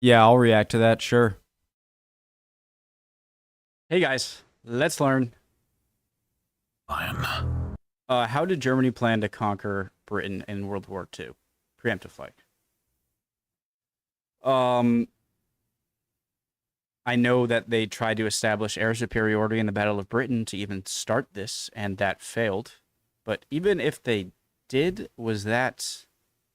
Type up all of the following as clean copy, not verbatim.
Yeah, I'll react to that, sure. Hey guys, let's learn. How did Germany plan to conquer Britain in World War II? Preemptive flight. Um, I know that they tried to establish air superiority in the Battle of Britain to even start this, and that failed. But even if they did, was that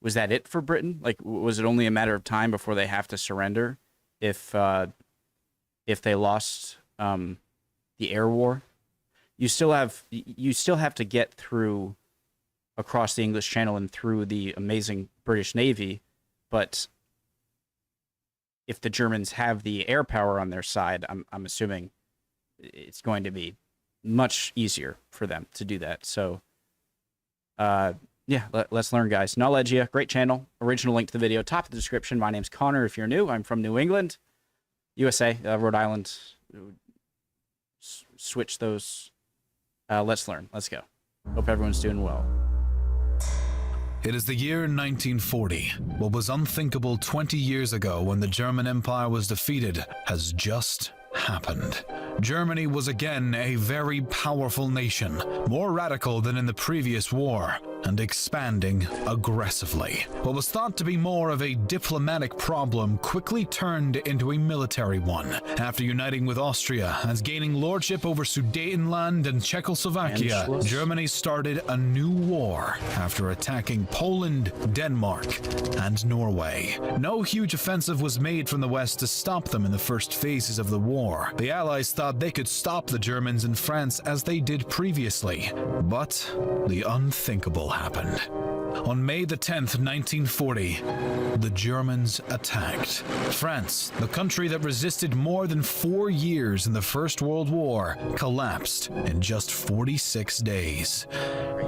it for Britain? Like, was it only a matter of time before they have to surrender if they lost the air war? You still have to get through across the English Channel and through the amazing British Navy, but if the Germans have the air power on their side, I'm assuming it's going to be much easier for them to do that. So, yeah, let's learn, guys. Knowledgia, great channel. Original link to the video, top of the description. My name's Connor. If you're new, I'm from New England, USA, Rhode Island. Switch those. Let's learn. Let's go. Hope everyone's doing well. It is the year 1940. What was unthinkable 20 years ago when the German Empire was defeated has just happened. Germany was again a very powerful nation, more radical than in the previous war, and expanding aggressively. What was thought to be more of a diplomatic problem quickly turned into a military one. After uniting with Austria and gaining lordship over Sudetenland and Czechoslovakia, Germany started a new war after attacking Poland, Denmark, and Norway. No huge offensive was made from the west to stop them in the first phases of the war. The Allies thought they could stop the Germans in France as they did previously, but the unthinkable happened. On May the 10th, 1940, the Germans attacked. France, the country that resisted more than 4 years in the First World War, collapsed in just 46 days.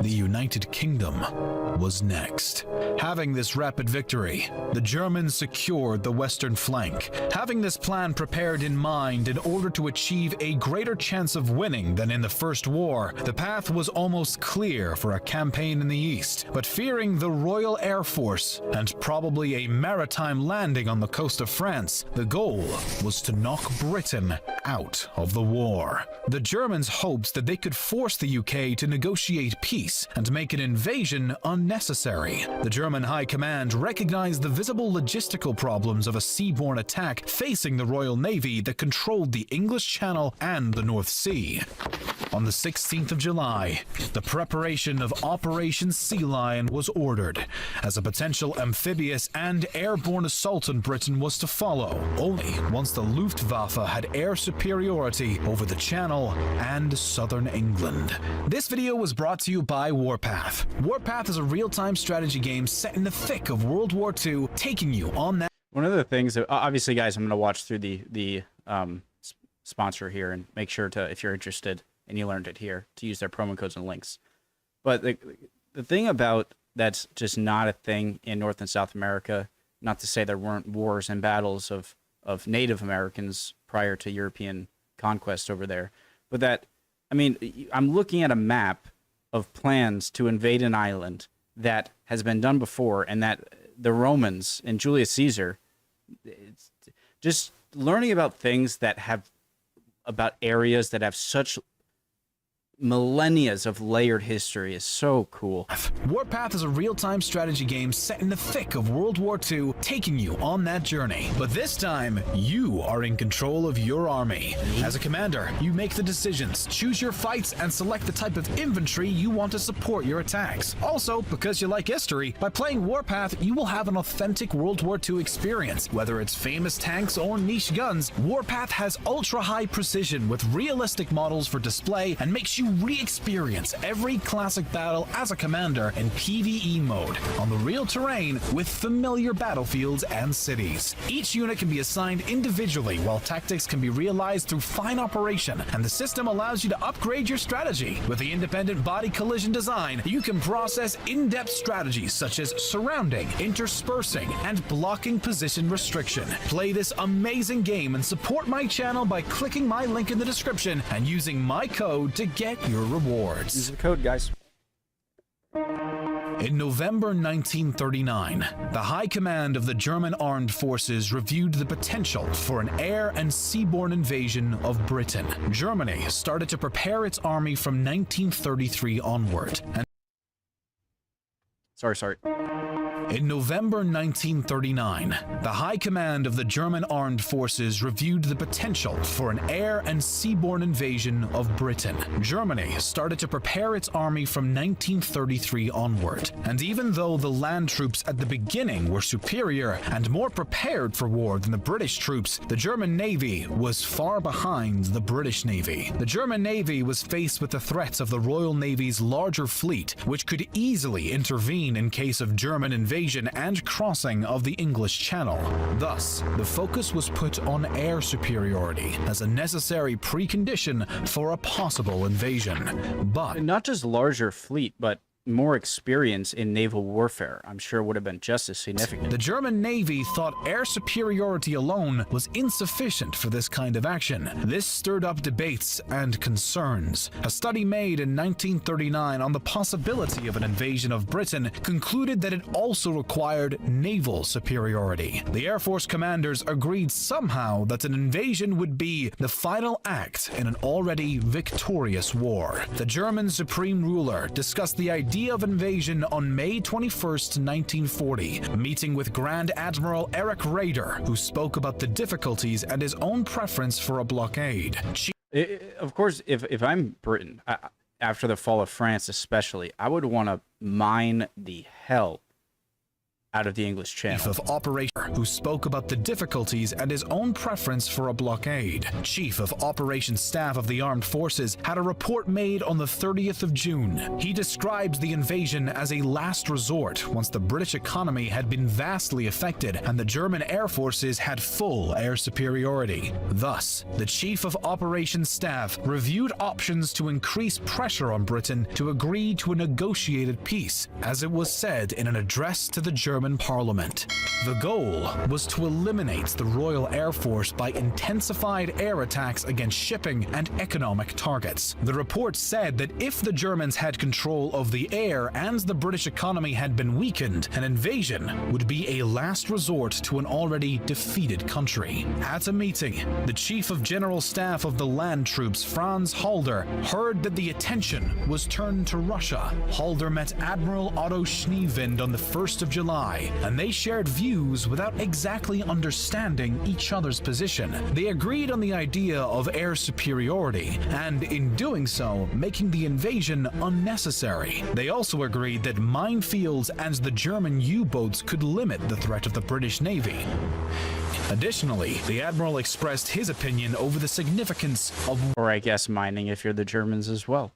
The United Kingdom was next. Having this rapid victory, the Germans secured the western flank. Having this plan prepared in mind in order to achieve a greater chance of winning than in the First War, the path was almost clear for a campaign in the east. But fearing the Royal Air Force and probably a maritime landing on the coast of France, the goal was to knock Britain out of the war. The Germans hoped that they could force the UK to negotiate peace and make an invasion unnecessary. The German High Command recognized the visible logistical problems of a seaborne attack facing the Royal Navy that controlled the English Channel and the North Sea. On the 16th of July, the preparation of Operation SeaLion was ordered, as a potential amphibious and airborne assault on Britain was to follow, only once the Luftwaffe had air superiority over the Channel and southern England. This video was brought to you by Warpath. Warpath is a real-time strategy game set in the thick of World War II, taking you on that. One of the things that, obviously, guys, I'm going to watch through the sponsor here and make sure to, if you're interested and you learned it here, to use their promo codes and links. But the thing about that's just not a thing in North and South America, not to say there weren't wars and battles of Native Americans prior to European conquest over there, but that, I mean, I'm looking at a map of plans to invade an island that has been done before, and that the Romans and Julius Caesar, it's just learning about things that have, about areas that have such millennia of layered history is so cool. Warpath is a real-time strategy game set in the thick of World War II, taking you on that journey. But this time, you are in control of your army. As a commander, you make the decisions, choose your fights, and select the type of infantry you want to support your attacks. Also, because you like history, by playing Warpath, you will have an authentic World War II experience. Whether it's famous tanks or niche guns, Warpath has ultra-high precision with realistic models for display and makes you re-experience every classic battle as a commander in PvE mode on the real terrain with familiar battlefields and cities. Each unit can be assigned individually, while tactics can be realized through fine operation, and the system allows you to upgrade your strategy. With the independent body collision design, you can process in-depth strategies such as surrounding, interspersing, and blocking position restriction. Play this amazing game and support my channel by clicking my link in the description and using my code to get your rewards. Use the code, guys. In November 1939, the High Command of the German Armed Forces reviewed the potential for an air and seaborne invasion of Britain. Germany started to prepare its army from 1933 onward. Sorry. In November 1939, the High Command of the German Armed Forces reviewed the potential for an air and seaborne invasion of Britain. Germany started to prepare its army from 1933 onward, and even though the land troops at the beginning were superior and more prepared for war than the British troops, the German Navy was far behind the British Navy. The German Navy was faced with the threats of the Royal Navy's larger fleet, which could easily intervene in case of German invasion and crossing of the English Channel. Thus, the focus was put on air superiority as a necessary precondition for a possible invasion. But Not just larger fleet, but more experience in naval warfare, I'm sure would have been just as significant. the German Navy thought air superiority alone was insufficient for this kind of action. This stirred up debates and concerns. A study made in 1939 on the possibility of an invasion of Britain concluded that it also required naval superiority. The Air Force commanders agreed somehow that an invasion would be the final act in an already victorious war. The German supreme ruler discussed the idea of invasion on May 21st, 1940, meeting with Grand Admiral Erich Raeder, who spoke about the difficulties and his own preference for a blockade. Of course, if I'm Britain, after the fall of France especially, I would want to mine the hell out of the English Channel. Chief of Operations, who spoke about the difficulties and his own preference for a blockade. Chief of Operations Staff of the Armed Forces had a report made on the 30th of June. He describes the invasion as a last resort once the British economy had been vastly affected and the German air forces had full air superiority. Thus, the Chief of Operations Staff reviewed options to increase pressure on Britain to agree to a negotiated peace, as it was said in an address to the German Parliament. The goal was to eliminate the Royal Air Force by intensified air attacks against shipping and economic targets. The report said that if the Germans had control of the air and the British economy had been weakened, an invasion would be a last resort to an already defeated country. At a meeting, the Chief of General Staff of the Land Troops, Franz Halder, heard that the attention was turned to Russia. Halder met Admiral Otto Schneewind on the 1st of July, and they shared views without exactly understanding each other's position. They agreed on the idea of air superiority, and in doing so, making the invasion unnecessary. They also agreed that minefields and the German U-boats could limit the threat of the British Navy. Additionally, the Admiral expressed his opinion over the significance of... Or I guess mining if you're the Germans as well.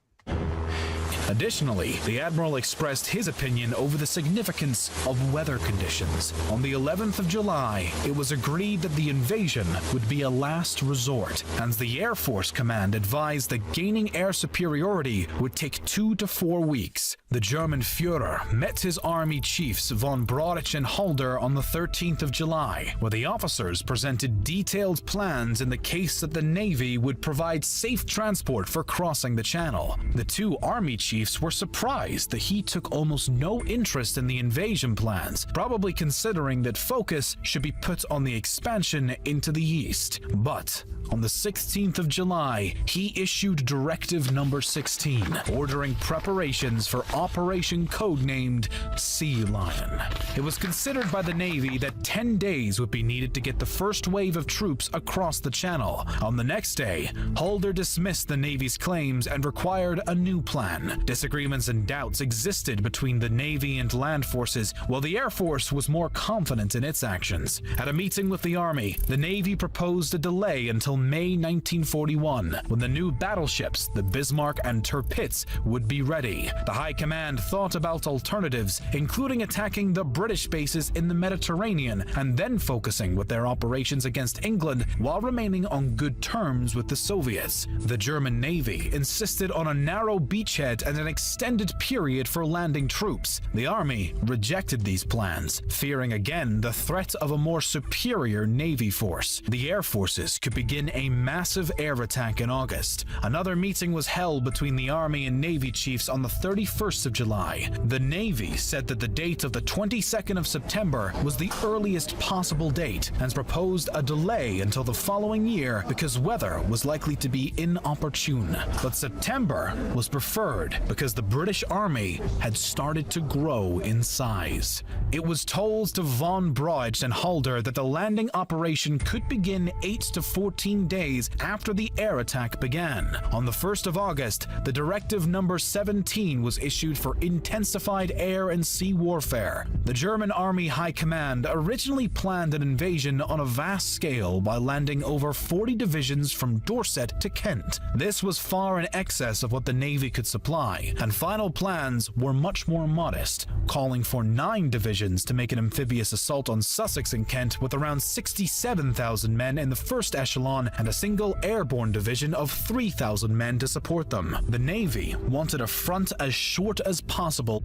Additionally, the Admiral expressed his opinion over the significance of weather conditions. On the 11th of July, it was agreed that the invasion would be a last resort, and the Air Force Command advised that gaining air superiority would take 2 to 4 weeks. The German Führer met his army chiefs von Brauchitsch and Halder on the 13th of July, where the officers presented detailed plans in the case that the Navy would provide safe transport for crossing the Channel. The two army chiefs were surprised that he took almost no interest in the invasion plans, probably considering that focus should be put on the expansion into the east. But on the 16th of July, he issued Directive Number 16, ordering preparations for Operation codenamed SeaLion. It was considered by the Navy that 10 days would be needed to get the first wave of troops across the Channel. On the next day, Halder dismissed the Navy's claims and required a new plan. Disagreements and doubts existed between the Navy and land forces, while the Air Force was more confident in its actions. At a meeting with the Army, the Navy proposed a delay until May 1941, when the new battleships, the Bismarck and Tirpitz, would be ready. The High Command thought about alternatives, including attacking the British bases in the Mediterranean and then focusing with their operations against England while remaining on good terms with the Soviets. The German Navy insisted on a narrow beachhead and an extended period for landing troops. The Army rejected these plans, fearing again the threat of a more superior Navy force. The Air Forces could begin a massive air attack in August. Another meeting was held between the Army and Navy chiefs on the 31st of July. The Navy said that the date of the 22nd of September was the earliest possible date and proposed a delay until the following year because weather was likely to be inopportune. But September was preferred because the British Army had started to grow in size. It was told to von Broich and Halder that the landing operation could begin 8 to 14 days after the air attack began. On the 1st of August, the Directive Number 17 was issued for intensified air and sea warfare. The German Army High Command originally planned an invasion on a vast scale by landing over 40 divisions from Dorset to Kent. This was far in excess of what the Navy could supply, and final plans were much more modest, calling for 9 divisions to make an amphibious assault on Sussex and Kent with around 67,000 men in the first echelon and a single airborne division of 3,000 men to support them. The Navy wanted a front as short as possible.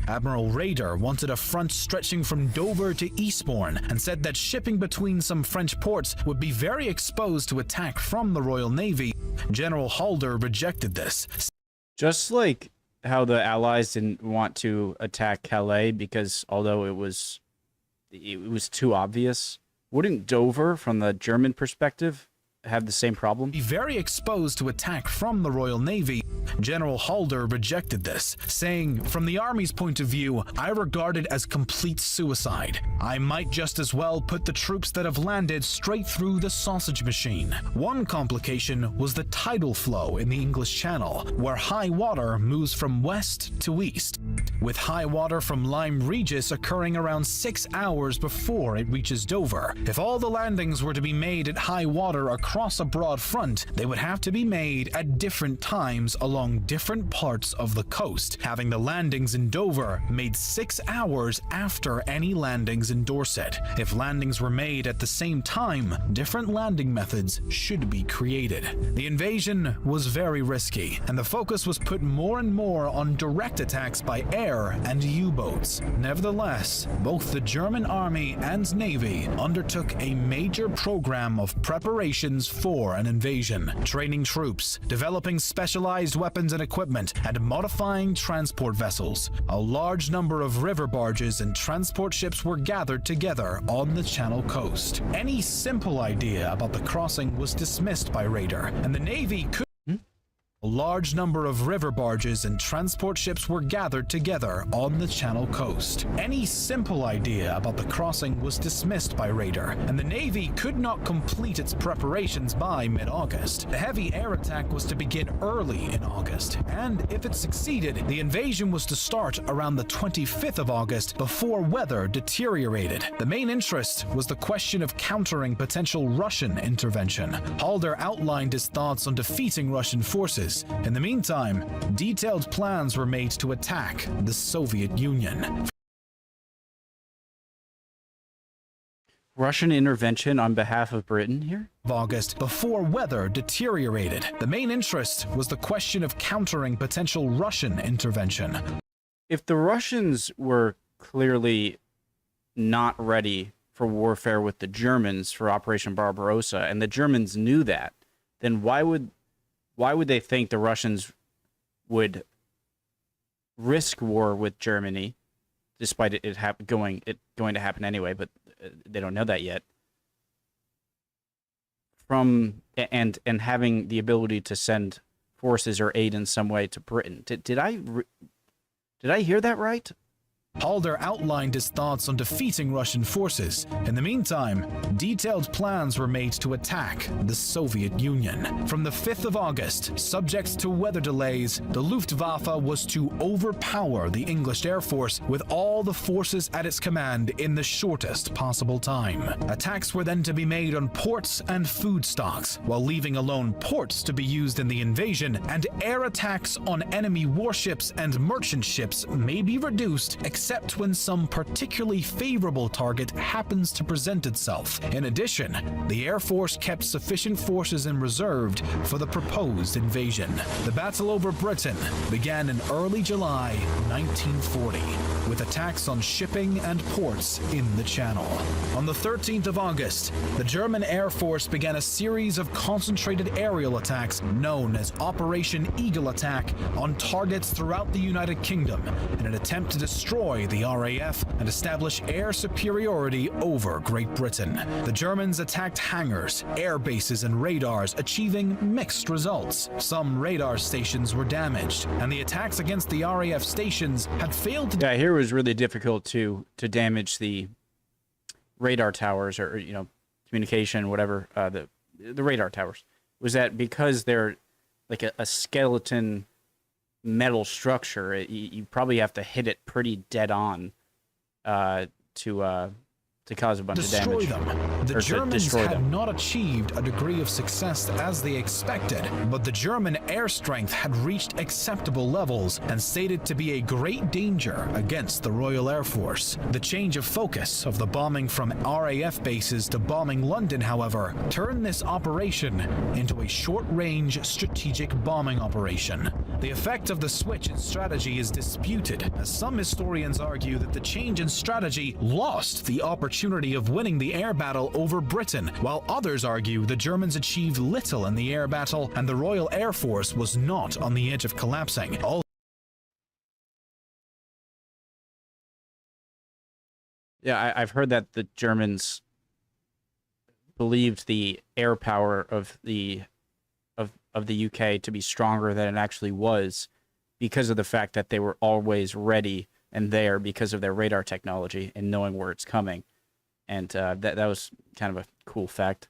Admiral Rhode wanted a front stretching from Dover to Eastbourne and said that shipping between some French ports would be very exposed to attack from the Royal Navy. General Halder rejected this. Just like how the Allies didn't want to attack Calais because although it was too obvious, wouldn't Dover, from the German perspective, have the same problem? Be very exposed to attack from the Royal Navy. General Halder rejected this, saying, "From the Army's point of view, I regard it as complete suicide. I might just as well put the troops that have landed straight through the sausage machine." One complication was the tidal flow in the English Channel, where high water moves from west to east, with high water from Lyme Regis occurring around 6 hours before it reaches Dover. If all the landings were to be made at high water across a broad front, they would have to be made at different times along different parts of the coast, having the landings in Dover made 6 hours after any landings in Dorset. If landings were made at the same time, different landing methods should be created. The invasion was very risky, and the focus was put more and more on direct attacks by air and U-boats. Nevertheless, both the German Army and Navy undertook a major program of preparations for an invasion, training troops, developing specialized weapons and equipment, and modifying transport vessels. A large number of river barges and transport ships were gathered together on the Channel coast. Any simple idea about the crossing was dismissed by Rhode, and the Navy could. A large number of river barges and transport ships were gathered together on the Channel coast. Any simple idea about the crossing was dismissed by Rhode, and the Navy could not complete its preparations by mid-August. The heavy air attack was to begin early in August, and if it succeeded, the invasion was to start around the 25th of August before weather deteriorated. The main interest was the question of countering potential Russian intervention. Halder outlined his thoughts on defeating Russian forces. In the meantime, detailed plans were made to attack the Soviet Union. Russian intervention on behalf of Britain here? August, before weather deteriorated. The main interest was the question of countering potential Russian intervention. If the Russians were clearly not ready for warfare with the Germans for Operation Barbarossa, and the Germans knew that, then why would they think the Russians would risk war with Germany, despite it going to happen anyway? But they don't know that yet. And having the ability to send forces or aid in some way to Britain. Did I hear that right? Halder outlined his thoughts on defeating Russian forces. In the meantime, detailed plans were made to attack the Soviet Union. From the 5th of August, subject to weather delays, the Luftwaffe was to overpower the English Air Force with all the forces at its command in the shortest possible time. Attacks were then to be made on ports and food stocks, while leaving alone ports to be used in the invasion, and air attacks on enemy warships and merchant ships may be reduced except when some particularly favorable target happens to present itself. In addition, the Air Force kept sufficient forces in reserve for the proposed invasion. The battle over Britain began in early July 1940, with attacks on shipping and ports in the Channel. On the 13th of August, the German Air Force began a series of concentrated aerial attacks known as Operation Eagle Attack on targets throughout the United Kingdom in an attempt to destroy the RAF and establish air superiority over Great Britain. The Germans attacked hangars, air bases, and radars, achieving mixed results. Some radar stations were damaged, and the attacks against the RAF stations had failed to... Yeah, here it was really difficult to damage the radar towers, or communication, whatever, the radar towers. Was that because they're like a skeleton metal structure, you probably have to hit it pretty dead on to cause a bunch of damage. Destroy them. The Germans had not achieved a degree of success as they expected, but the German air strength had reached acceptable levels and stated to be a great danger against the Royal Air Force. The change of focus of the bombing from RAF bases to bombing London, however, turned this operation into a short-range strategic bombing operation. The effect of the switch in strategy is disputed, as some historians argue that the change in strategy lost the opportunity of winning the air battle over Britain, while others argue the Germans achieved little in the air battle and the Royal Air Force was not on the edge of collapsing. Yeah, I've heard that the Germans believed the air power of the UK to be stronger than it actually was, because of the fact that they were always ready and there because of their radar technology and knowing where it's coming. And that was kind of a cool fact.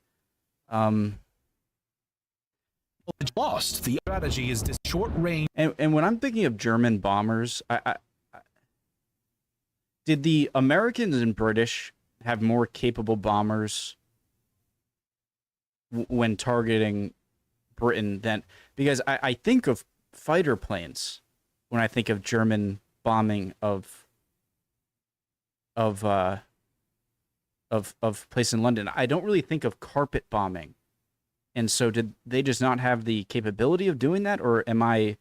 Lost. The strategy is this short range. And when I'm thinking of German bombers, I did the Americans and British have more capable bombers when targeting Britain than... Because I think of fighter planes when I think of German bombing of place in London. I don't really think of carpet bombing. And so did they just not have the capability of doing that, or am I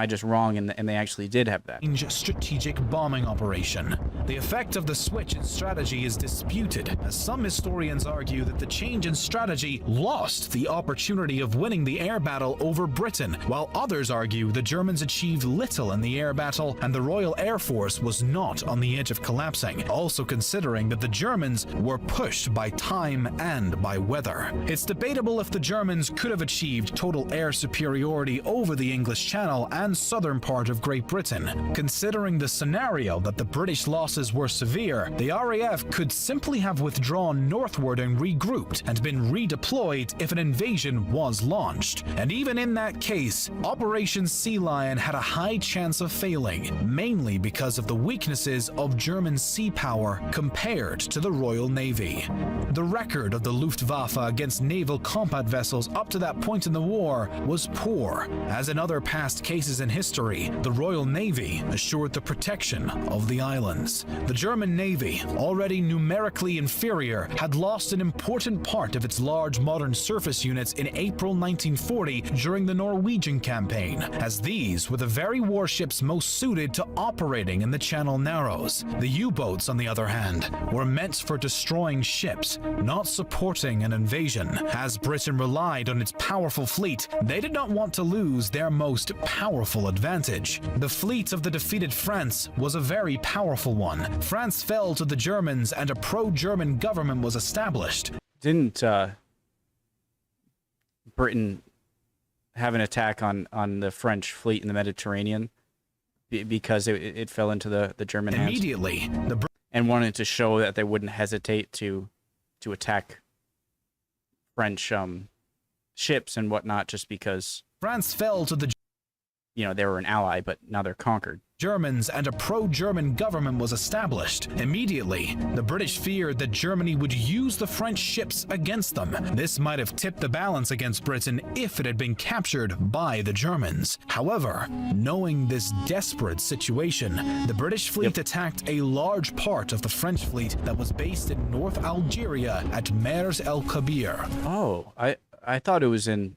just wrong and they actually did have that? Strategic bombing operation. The effect of the switch in strategy is disputed, as some historians argue that the change in strategy lost the opportunity of winning the air battle over Britain, while others argue the Germans achieved little in the air battle and the Royal Air Force was not on the edge of collapsing, also considering that the Germans were pushed by time and by weather. It's debatable if the Germans could have achieved total air superiority over the English Channel and southern part of Great Britain. Considering the scenario that the British losses were severe, the RAF could simply have withdrawn northward and regrouped and been redeployed if an invasion was launched. And even in that case, Operation SeaLion had a high chance of failing, mainly because of the weaknesses of German sea power compared to the Royal Navy. The record of the Luftwaffe against naval combat vessels up to that point in the war was poor. As in other past cases in history, the Royal Navy assured the protection of the islands. The German Navy, already numerically inferior, had lost an important part of its large modern surface units in April 1940 during the Norwegian campaign, as these were the very warships most suited to operating in the Channel Narrows. The U-boats, on the other hand, were meant for destroying ships, not supporting an invasion. As Britain relied on its powerful fleet, they did not want to lose their most powerful advantage. The fleet of the defeated France was a very powerful one. France fell to the Germans and a pro-German government was established. Didn't Britain have an attack on the French fleet in the Mediterranean because it fell into the German hands? Immediately, and wanted to show that they wouldn't hesitate to attack French ships and whatnot, just because France fell to the they were an ally, but now they're conquered. Germans and a pro-German government was established. Immediately, the British feared that Germany would use the French ships against them. This might have tipped the balance against Britain if it had been captured by the Germans. However, knowing this desperate situation, the British fleet attacked a large part of the French fleet that was based in North Algeria at Mers el Kabir. Oh, I thought it was in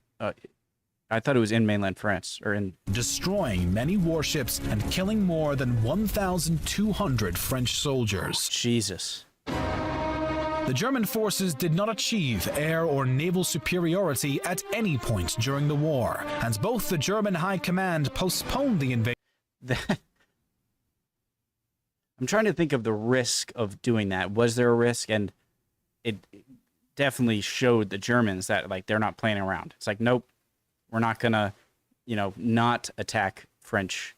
mainland France, or in... destroying many warships and killing more than 1,200 French soldiers. Jesus. The German forces did not achieve air or naval superiority at any point during the war, and both the German High Command postponed the invasion. I'm trying to think of the risk of doing that. Was there a risk? And it definitely showed the Germans that, like, they're not playing around. It's like, nope. We're not going to, not attack French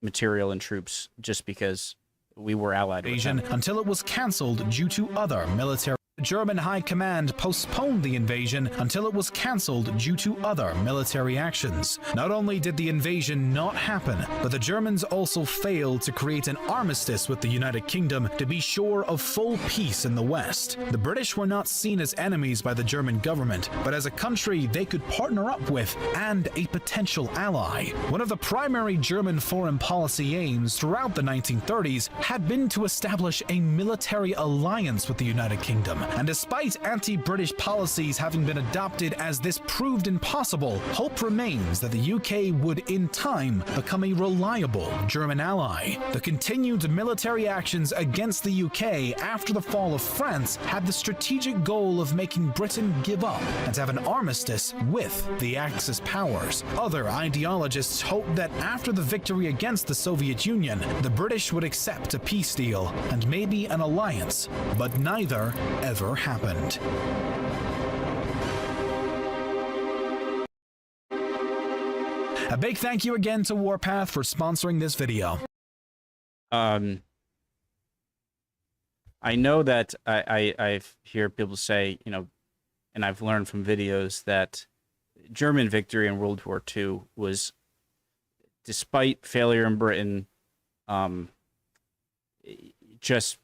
material and troops just because we were allied with them. Until it was cancelled due to other military... The German High Command postponed the invasion until it was cancelled due to other military actions. Not only did the invasion not happen, but the Germans also failed to create an armistice with the United Kingdom to be sure of full peace in the West. The British were not seen as enemies by the German government, but as a country they could partner up with and a potential ally. One of the primary German foreign policy aims throughout the 1930s had been to establish a military alliance with the United Kingdom. And despite anti-British policies having been adopted as this proved impossible, hope remains that the UK would in time become a reliable German ally. The continued military actions against the UK after the fall of France had the strategic goal of making Britain give up and have an armistice with the Axis powers. Other ideologists hoped that after the victory against the Soviet Union, the British would accept a peace deal and maybe an alliance, but neither ever happened. A big thank you again to Warpath for sponsoring this video. I know that I hear people say, and I've learned from videos that German victory in World War II was, despite failure in Britain, just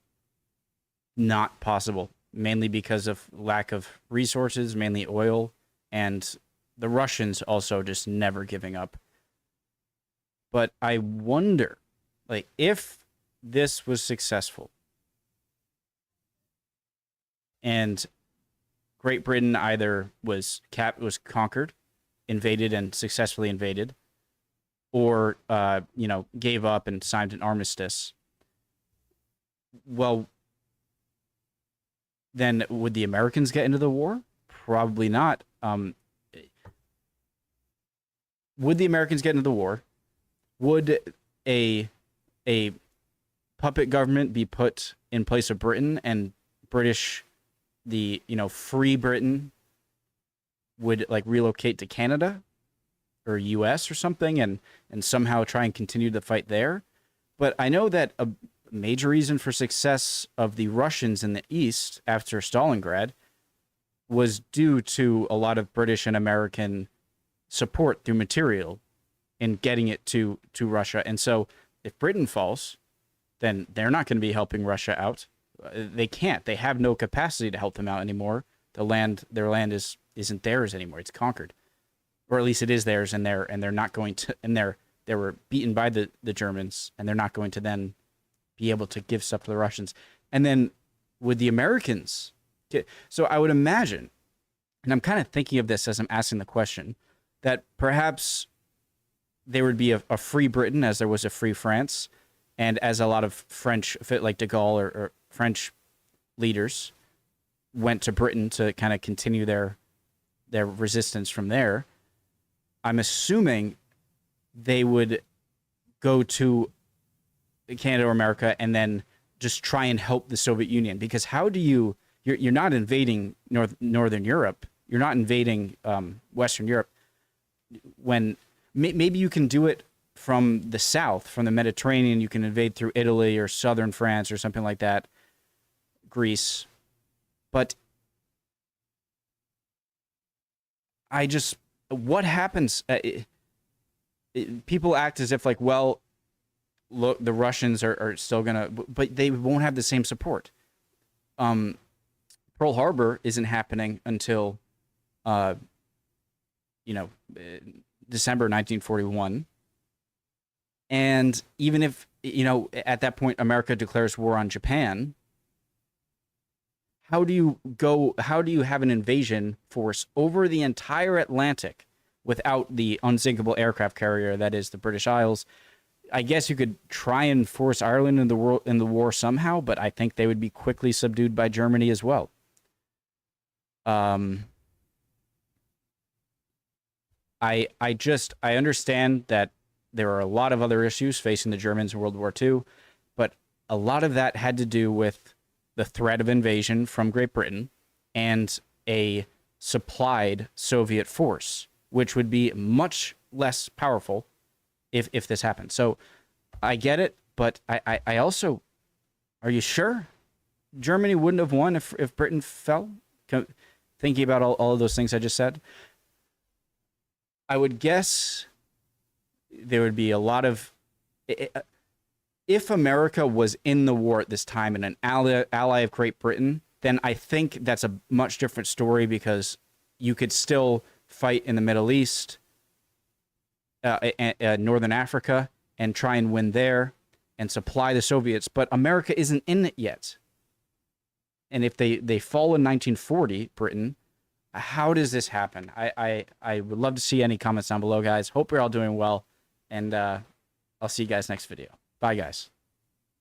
not possible. Mainly because of lack of resources, mainly oil, and the Russians also just never giving up. But I wonder, like, if this was successful and Great Britain either was conquered, invaded and successfully invaded, or gave up and signed an armistice, well, then would the Americans get into the war? Probably not. Would the Americans get into the war? Would a puppet government be put in place of Britain, and free Britain would relocate to Canada or US or something and somehow try and continue the fight there? But I know that a major reason for success of the Russians in the East after Stalingrad was due to a lot of British and American support through material in getting it to Russia. And so if Britain falls, then they're not going to be helping Russia out. They can't. They have no capacity to help them out anymore. Their land isn't theirs anymore. It's conquered. Or at least it is theirs, and they're not going to, and they were beaten by the Germans, and they're not going to then be able to give stuff to the Russians. And then with the Americans, so I would imagine, and I'm kind of thinking of this as I'm asking the question, that perhaps there would be a free Britain as there was a free France, and as a lot of French, like de Gaulle or French leaders went to Britain to kind of continue their resistance from there, I'm assuming they would go to Canada or America and then just try and help the Soviet Union. Because how do you're not invading Northern Europe, you're not invading Western Europe, when maybe you can do it from the south, from the Mediterranean, you can invade through Italy or southern France or something like that, Greece. But what happens? People act as if, like, well, look, the Russians are still gonna, but they won't have the same support. Pearl Harbor isn't happening until, you know, December 1941. And even if, you know, at that point America declares war on Japan, how do you have an invasion force over the entire Atlantic without the unsinkable aircraft carrier that is the British Isles? I guess you could try and force Ireland in the war somehow, but I think they would be quickly subdued by Germany as well. I understand that there are a lot of other issues facing the Germans in World War II, but a lot of that had to do with the threat of invasion from Great Britain and a supplied Soviet force, which would be much less powerful if this happened. So I get it, but I also, are you sure Germany wouldn't have won if Britain fell? Thinking about all of those things I just said, I would guess there would be a lot of, if America was in the war at this time and an ally of Great Britain, then I think that's a much different story, because you could still fight in the Middle East, Northern Africa, and try and win there and supply the Soviets. But America isn't in it yet. And if they fall in 1940, Britain, how does this happen? I would love to see any comments down below, guys. Hope you're all doing well, and I'll see you guys next video. Bye, guys.